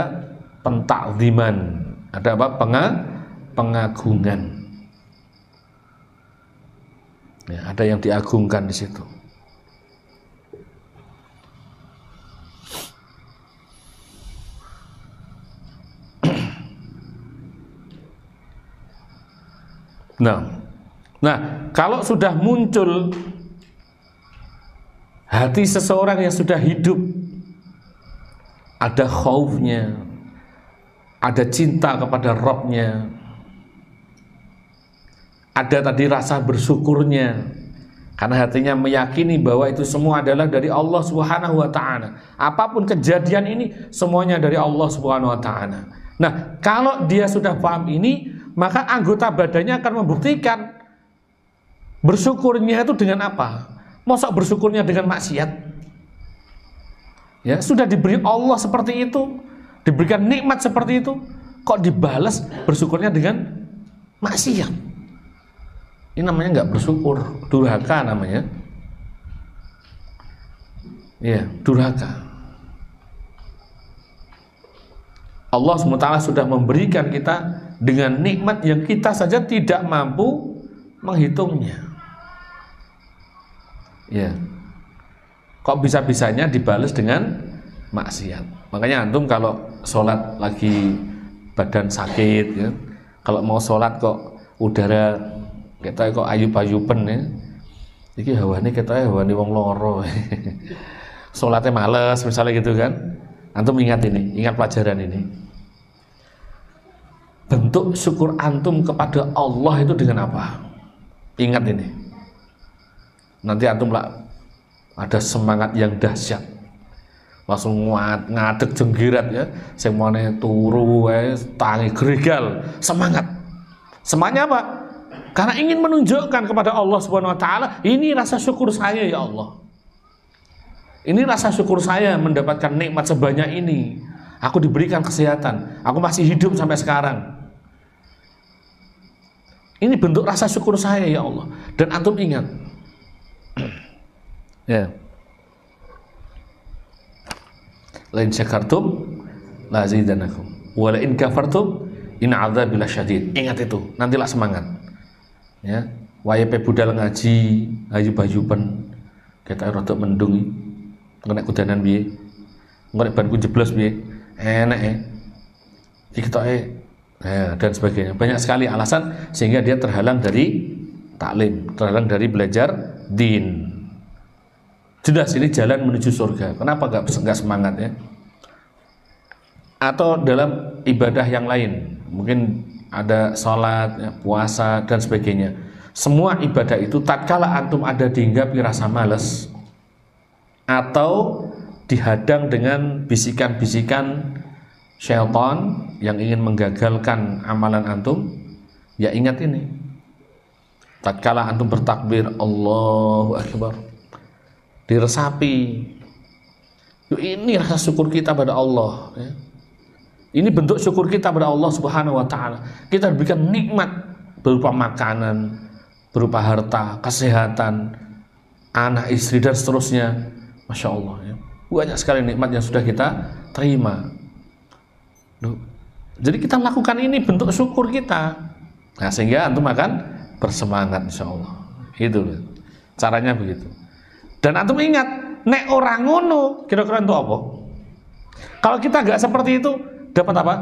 pentakziman, ada apa? Pengagungan. Ya, ada yang diagungkan di situ. Nah, kalau sudah muncul hati seseorang yang sudah hidup, ada khaufnya, ada cinta kepada Rabbnya, ada tadi rasa bersyukurnya, karena hatinya meyakini bahwa itu semua adalah dari Allah Subhanahu wa Ta'ala. Apapun kejadian ini semuanya dari Allah Subhanahu wa Ta'ala. Nah, kalau dia sudah paham ini, maka anggota badannya akan membuktikan bersyukurnya itu dengan apa? Masa bersyukurnya dengan maksiat? Ya, sudah diberi Allah seperti itu, diberikan nikmat seperti itu, kok dibalas bersyukurnya dengan maksiat? Ini namanya nggak bersyukur, durhaka namanya. Ya, durhaka. Allah SWT sudah memberikan kita dengan nikmat yang kita saja tidak mampu menghitungnya. Ya, kok bisa-bisanya dibalas dengan maksiat? Makanya antum kalau sholat lagi badan sakit, ya, kalau mau sholat kok udara kita kok ayub-ayuben ya, iki hawane kita hawane wong loro, sholatnya males misalnya gitu kan? Antum ingat ini, ingat pelajaran ini. Bentuk syukur antum kepada Allah itu dengan apa? Ingat ini. Nanti antum lah ada semangat yang dahsyat. Langsung ngadeg jenggirat ya, semuanya turu tangi gregal, semangat. Semangatnya apa? Karena ingin menunjukkan kepada Allah Subhanahu wa Ta'ala, ini rasa syukur saya ya Allah. Ini rasa syukur saya mendapatkan nikmat sebanyak ini. Aku diberikan kesehatan, aku masih hidup sampai sekarang. Ini bentuk rasa syukur saya ya Allah. Dan antum ingat, ya, la in syakartum la azidanakum wa la in kafartum in adzabi lasyadid. Ingat itu, nantilah semangat. Ya, wayahe budal ngaji, ayub-ayuben, kita rada mendung, kena kudanan piye? Ngorek banku jeblos piye? Enak ya. Iki ya, dan sebagainya. Banyak sekali alasan sehingga dia terhalang dari taklim, terhalang dari belajar din. Jelas ini jalan menuju surga. Kenapa nggak semangat ya? Atau dalam ibadah yang lain, mungkin ada sholat, ya, puasa dan sebagainya. Semua ibadah itu tatkala antum ada dihinggapi rasa malas atau dihadang dengan bisikan-bisikan syaitan yang ingin menggagalkan amalan antum, ya ingat ini. Tatkala antum bertakbir Allahu Akbar, diresapi, ini rasa syukur kita pada Allah ya. Ini bentuk syukur kita pada Allah Subhanahu wa Ta'ala. Kita diberikan nikmat berupa makanan, berupa harta, kesehatan, anak, istri dan seterusnya. Masya Allah ya. Banyak sekali nikmat yang sudah kita terima. Jadi kita lakukan ini bentuk syukur kita. Nah, sehingga antum akan bersemangat insyaallah. Itu caranya begitu. Dan antum ingat, nek orang ngono, kira-kira itu apa? Kalau kita gak seperti itu, dapat apa?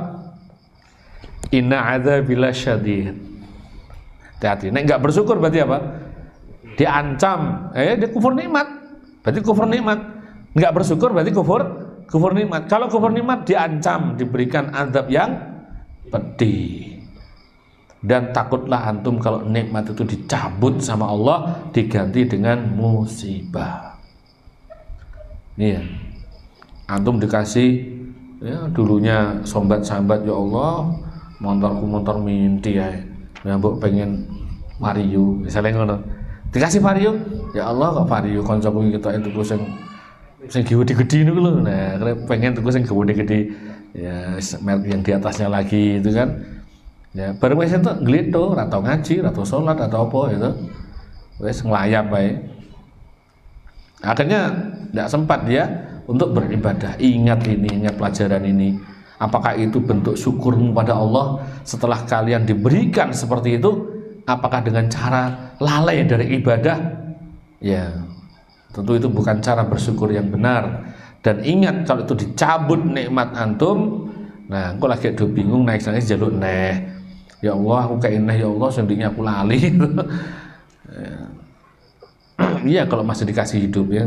Inna adzabil syadid. Hati-hati. Nek gak bersyukur berarti apa? Diancam, dia kufur nikmat. Berarti kufur nikmat. Gak bersyukur berarti kufur nikmat. Kalau kufur nikmat diancam, diberikan azab yang pedih. Dan takutlah antum kalau nikmat itu dicabut sama Allah, diganti dengan musibah. Iya. Antum dikasih ya dulunya sambat-sambat, ya Allah, montorku montor minti ya. Ya mbok pengen Vario, misalnya ngono. Dikasih Vario, ya Allah kok Vario kancaku kita itu sing sing gede-gede niku lho. Nah, pengen tuku sing gede-gede ya merek yang di atasnya lagi itu kan. Ya, bareng wis entuk nglitho, ora tau ngaji, ora tau salat, atau apa itu. Wis nglayap bae. Akhirnya tidak sempat dia untuk beribadah. Ingat ini, ingat pelajaran ini. Apakah itu bentuk syukurmu pada Allah setelah kalian diberikan seperti itu? Apakah dengan cara lalai dari ibadah? Ya, tentu itu bukan cara bersyukur yang benar. Dan ingat kalau itu dicabut nikmat antum, nah aku lagi do bingung naik nangis jaluk neh. Ya Allah aku kayak neh ya Allah sendirinya aku lali. Iya kalau masih dikasih hidup ya.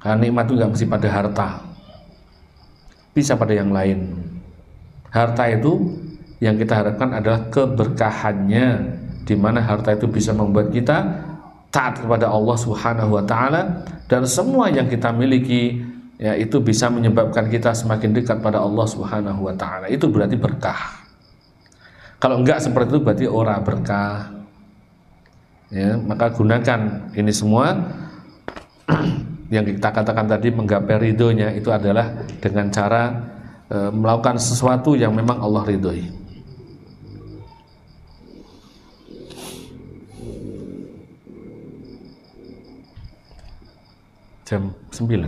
Karena nikmat itu nggak mesti pada harta, bisa pada yang lain. Harta itu yang kita harapkan adalah keberkahannya, di mana harta itu bisa membuat kita taat kepada Allah Subhanahu wa taala, dan semua yang kita miliki ya itu bisa menyebabkan kita semakin dekat pada Allah Subhanahu wa taala. Itu berarti berkah. Kalau enggak seperti itu berarti ora berkah. Ya, maka gunakan ini semua yang kita katakan tadi menggapai ridhonya itu adalah dengan cara melakukan sesuatu yang memang Allah ridhoi. Jam 9.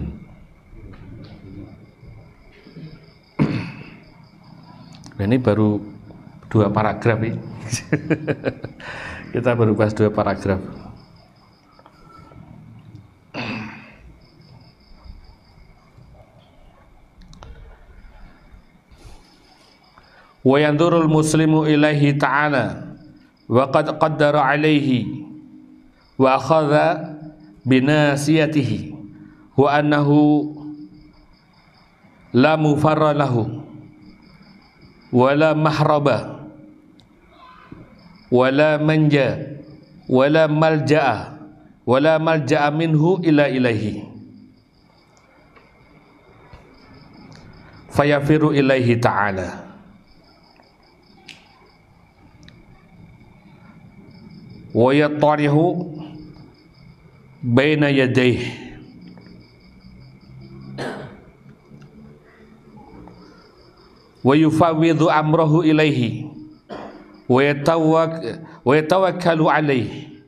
Nah, ini baru 2 paragraf ini. Kita baru bahas 2 paragraf. Wa yanzurul muslimu ilaihi ta'ala wa qad qaddara alaihi wa akhadha binasiyatihi wa annahu la mufarra lahu wa la mahraba wala manja wala malja'a wala malja'a minhu ila ilaihi fayafiru ilaihi ta'ala wa yattarihu baina yadayhi wa yufawwidhu amrahu ilaihi wa yatawakkalu alaihi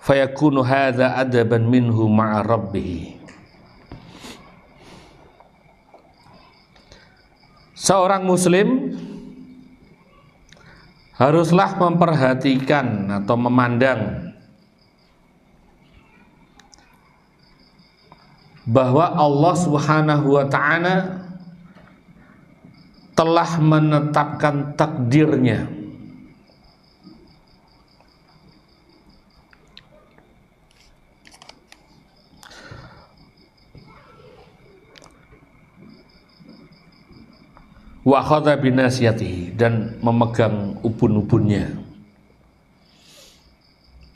fayakunu hadza adaban minhu ma'a rabbih. Seorang muslim haruslah memperhatikan atau memandang bahwa Allah Subhanahu wa ta'ala telah menetapkan takdirnya. Wa khadha binasiyatihi, dan memegang ubun-ubunnya,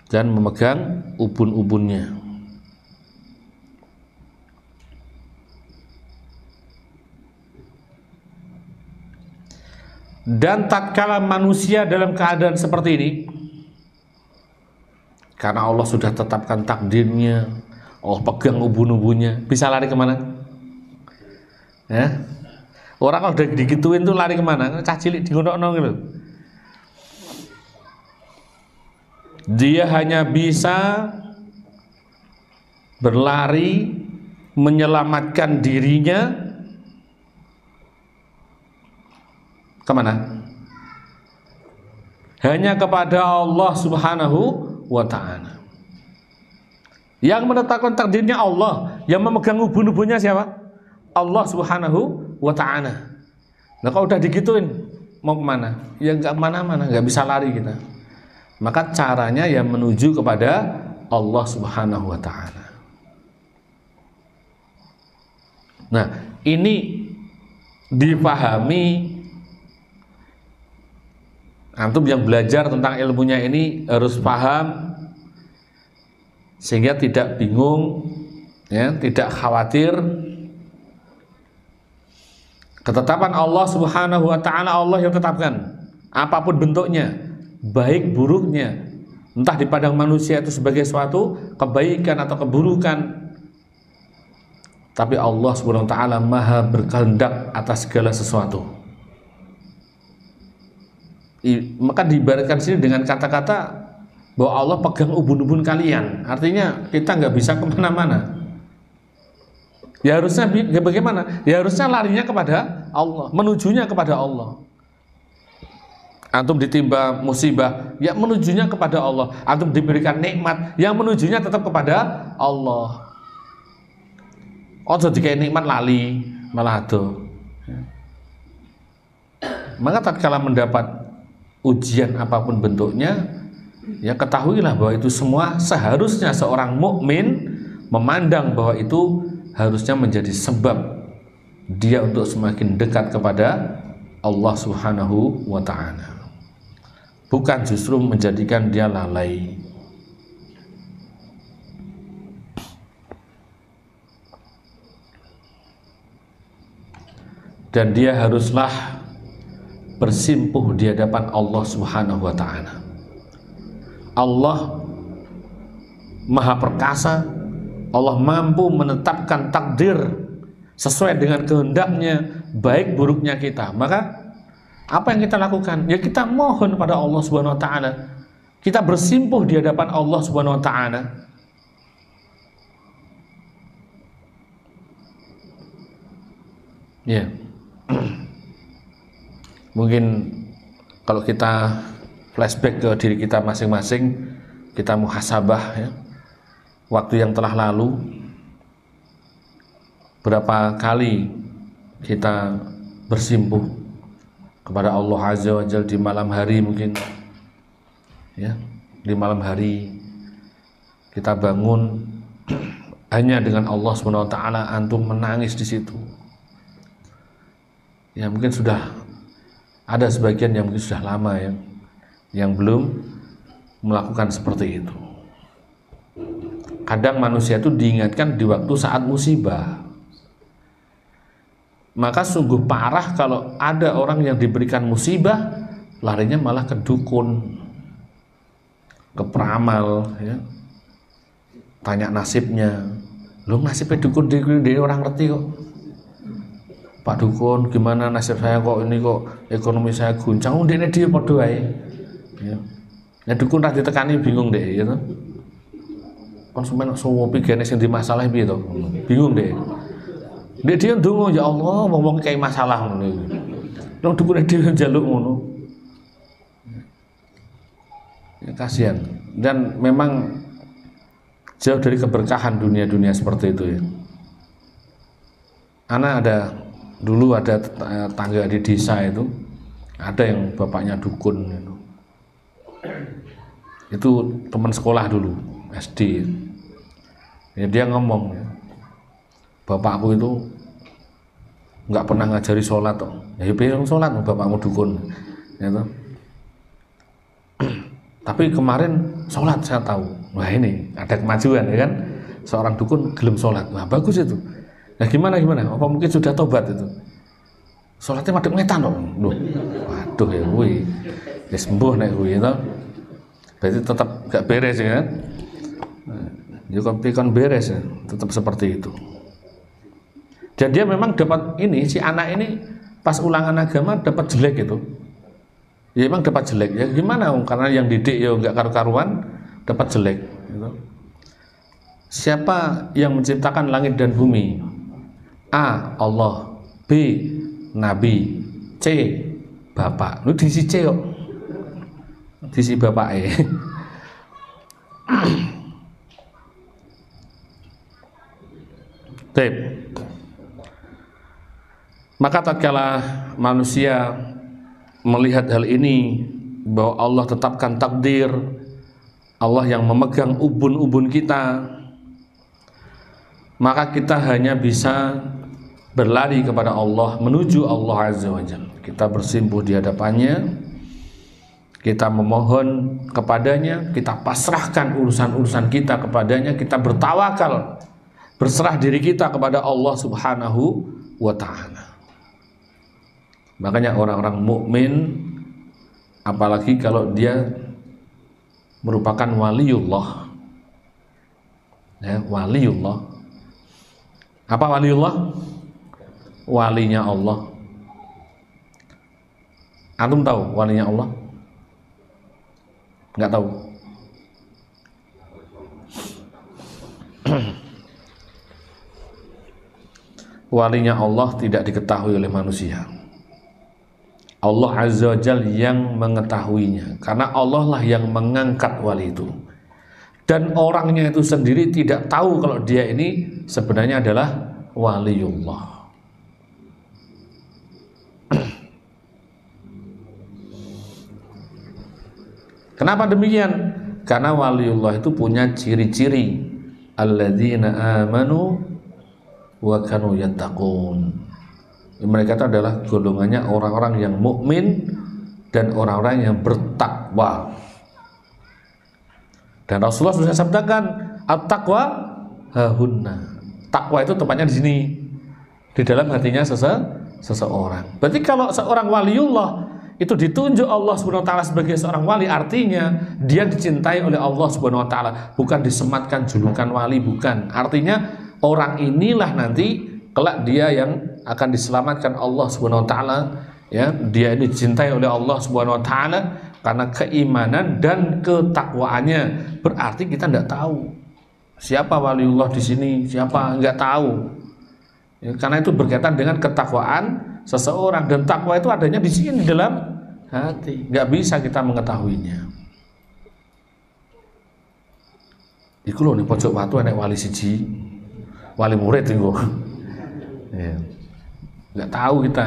dan memegang ubun-ubunnya. Dan tatkala manusia dalam keadaan seperti ini, karena Allah sudah tetapkan takdirnya, Allah pegang ubun-ubunnya, bisa lari kemana? Ya? Orang kalau udah digituin tuh lari kemana? Cah cilik digonokno gitu. Dia hanya bisa berlari menyelamatkan dirinya kemana? Hanya kepada Allah Subhanahu wa ta'ala. Yang menetapkan takdirnya Allah, yang memegang ubun-ubunnya siapa? Allah Subhanahu wa ta'ala. Nah kalau udah digituin mau kemana? Ya nggak kemana-mana, nggak bisa lari kita. Maka caranya ya menuju kepada Allah Subhanahu wa ta'ala. Nah ini dipahami, antum yang belajar tentang ilmunya ini harus paham sehingga tidak bingung, ya, tidak khawatir. Ketetapan Allah Subhanahu wa ta'ala Allah yang tetapkan, apapun bentuknya, baik buruknya, entah di pandang manusia itu sebagai suatu kebaikan atau keburukan, tapi Allah Subhanahu wa taala Maha berkehendak atas segala sesuatu. Maka diibaratkan sini dengan kata-kata bahwa Allah pegang ubun-ubun kalian. Artinya kita nggak bisa kemana-mana. Ya harusnya bagaimana? Ya harusnya larinya kepada Allah, menujunya kepada Allah. Antum ditimba musibah, ya menujunya kepada Allah. Antum diberikan nikmat, yang menujunya tetap kepada Allah. Ojo dikai nikmat lali malah ado. Maka tatkala mendapat ujian apapun bentuknya, ya ketahuilah bahwa itu semua seharusnya seorang mukmin memandang bahwa itu harusnya menjadi sebab dia untuk semakin dekat kepada Allah Subhanahu wa ta'ala, bukan justru menjadikan dia lalai. Dan dia haruslah bersimpuh di hadapan Allah Subhanahu wa ta'ala. Allah Maha Perkasa, Allah mampu menetapkan takdir sesuai dengan kehendaknya, baik buruknya kita. Maka apa yang kita lakukan? Ya kita mohon pada Allah Subhanahu wa ta'ala. Kita bersimpuh di hadapan Allah Subhanahu wa ta'ala. Ya. Mungkin kalau kita flashback ke diri kita masing-masing, kita muhasabah ya, waktu yang telah lalu, berapa kali kita bersimpuh kepada Allah Azza wa Jalla di malam hari, mungkin ya, di malam hari kita bangun hanya dengan Allah Subhanahu wa ta'ala, antum menangis di situ. Ya mungkin sudah ada sebagian yang mungkin sudah lama ya, yang belum melakukan seperti itu. Kadang manusia itu diingatkan di waktu saat musibah. Maka sungguh parah kalau ada orang yang diberikan musibah larinya malah ke dukun, ke peramal ya. Tanya nasibnya. Loh nasibnya dukun dia orang ngerti kok. Pak dukun, gimana nasib saya kok ini, kok ekonomi saya guncang. Oh ini dia padha wae. Ya. Ya dukun ra ditekani bingung deh gitu. Konsumen semua pigane sing di masalah piye to? Bingung deh. Dia ndonga ya Allah, wong kayak masalah ngono. Nang dukune dhewe njaluk ngono. Ya kasihan. Dan memang jauh dari keberkahan dunia-dunia seperti itu ya. Dulu ada tangga di desa itu, ada yang bapaknya dukun itu teman sekolah dulu SD ya, dia ngomong ya, bapakku itu nggak pernah ngajari sholat toh. Ya pengen sholat bapakmu dukun ya toh. Tapi kemarin sholat saya tahu, wah ini ada kemajuan ya kan, seorang dukun gelem sholat, wah bagus itu. Nah gimana? Apa mungkin sudah tobat itu? Sholatnya madhep ngetan dong. Loh, waduh ya kuwi. Ya sembuh nek kuwi to. Berarti tetap gak beres ya kan? Ya kon beres ya, tetap seperti itu. Dan dia memang dapat ini, si anak ini pas ulangan agama dapat jelek itu. Ya memang dapat jelek. Ya gimana? Karena yang didik ya enggak karu-karuan, dapat jelek gitu. Siapa yang menciptakan langit dan bumi? A. Allah, B. Nabi, C. Bapak. Lu diisi C kok, diisi bapak Tep. Maka tatkala manusia melihat hal ini, bahwa Allah tetapkan takdir, Allah yang memegang ubun-ubun kita, maka kita hanya bisa berlari kepada Allah, menuju Allah Azza wa Jalla. Kita bersimpuh di hadapannya, kita memohon kepadanya, kita pasrahkan urusan-urusan kita kepadanya, kita bertawakal, berserah diri kita kepada Allah Subhanahu wa ta'ala. Makanya orang-orang mukmin, apalagi kalau dia merupakan waliullah ya, waliullah, Apa waliullah? Walinya Allah. Antum tahu walinya Allah? Enggak tahu. Walinya Allah tidak diketahui oleh manusia. Allah Azza wa Jalla yang mengetahuinya, karena Allah lah yang mengangkat wali itu. Dan orangnya itu sendiri tidak tahu kalau dia ini sebenarnya adalah waliullah. Kenapa demikian? Karena waliullah itu punya ciri-ciri. Alladzina amanu wa kanu yattaqun. Mereka itu adalah golongannya orang-orang yang mukmin dan orang-orang yang bertakwa. Dan Rasulullah sudah sabdakan, at-taqwa hahunna. Takwa itu tempatnya di sini, di dalam hatinya seseorang. Berarti kalau seorang waliullah itu ditunjuk Allah Subhanahu wa taala sebagai seorang wali, artinya dia dicintai oleh Allah Subhanahu wa taala, bukan disematkan julukan wali, bukan. Artinya orang inilah nanti kelak dia yang akan diselamatkan Allah Subhanahu wa taala, ya. Dia ini dicintai oleh Allah Subhanahu wa taala karena keimanan dan ketakwaannya. Berarti kita tidak tahu siapa waliullah di sini, siapa, nggak tahu. Ya, karena itu berkaitan dengan ketakwaan seseorang, dan takwa itu adanya di sini, di dalam hati. Nggak bisa kita mengetahuinya. Iku loh nih pojok watu enek wali siji, wali murid itu. Ya. Nggak tahu kita,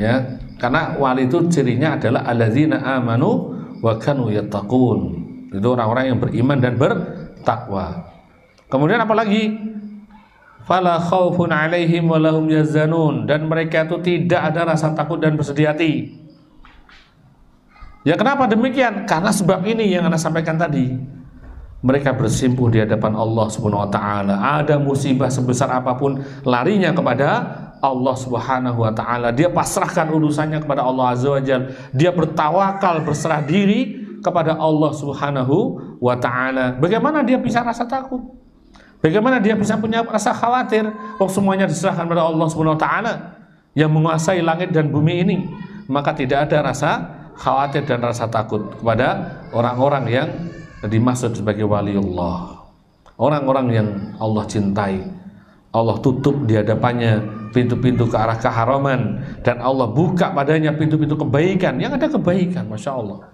ya. Karena wali itu cirinya adalah alladzina amanu wa kanu yattaqun. Itu orang-orang yang beriman dan bertakwa. Kemudian apa lagi? Fala khaufun 'alaihim wa lahum yahzanun, dan mereka itu tidak ada rasa takut dan bersedih hati. Ya, kenapa demikian? Karena sebab ini yang Anda sampaikan tadi. Mereka bersimpuh di hadapan Allah Subhanahu wa taala. Ada musibah sebesar apapun, larinya kepada Allah Subhanahu wa taala. Dia pasrahkan urusannya kepada Allah Azza wa Jalla. Dia bertawakal, berserah diri kepada Allah Subhanahu wa taala. Bagaimana dia bisa rasa takut? Bagaimana dia bisa punya rasa khawatir? Oh, semuanya diserahkan kepada Allah Subhanahu wa taala yang menguasai langit dan bumi ini. Maka tidak ada rasa khawatir dan rasa takut kepada orang-orang yang dimaksud sebagai waliullah. Orang-orang yang Allah cintai. Allah tutup di hadapannya pintu-pintu ke arah keharaman, dan Allah buka padanya pintu-pintu kebaikan. Yang ada kebaikan, Masya Allah.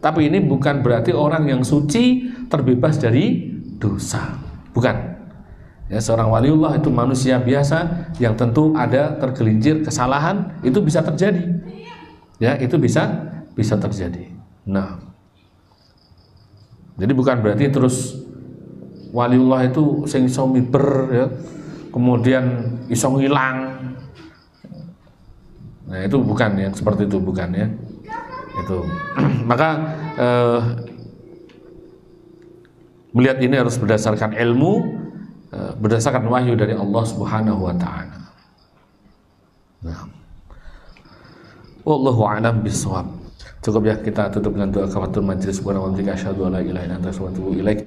Tapi ini bukan berarti orang yang suci terbebas dari dosa. Bukan. Ya, seorang waliullah itu manusia biasa yang tentu ada tergelincir kesalahan, itu bisa terjadi. Ya, itu bisa terjadi. Nah, jadi bukan berarti terus waliullah itu sing iso miber, ya, kemudian iso ngilang. Nah, itu bukan yang seperti itu, bukan, ya. Itu. Maka melihat ini harus berdasarkan ilmu, berdasarkan wahyu dari Allah Subhanahu wa taala. Nah. Wallahu a'lam bishawab. Cukup ya, kita tutup dengan doa kafaratul majelis. Subhanallahi wa bihamdihi asyhadu an la ilaha illa anta astaghfiruka wa atubu ilaik.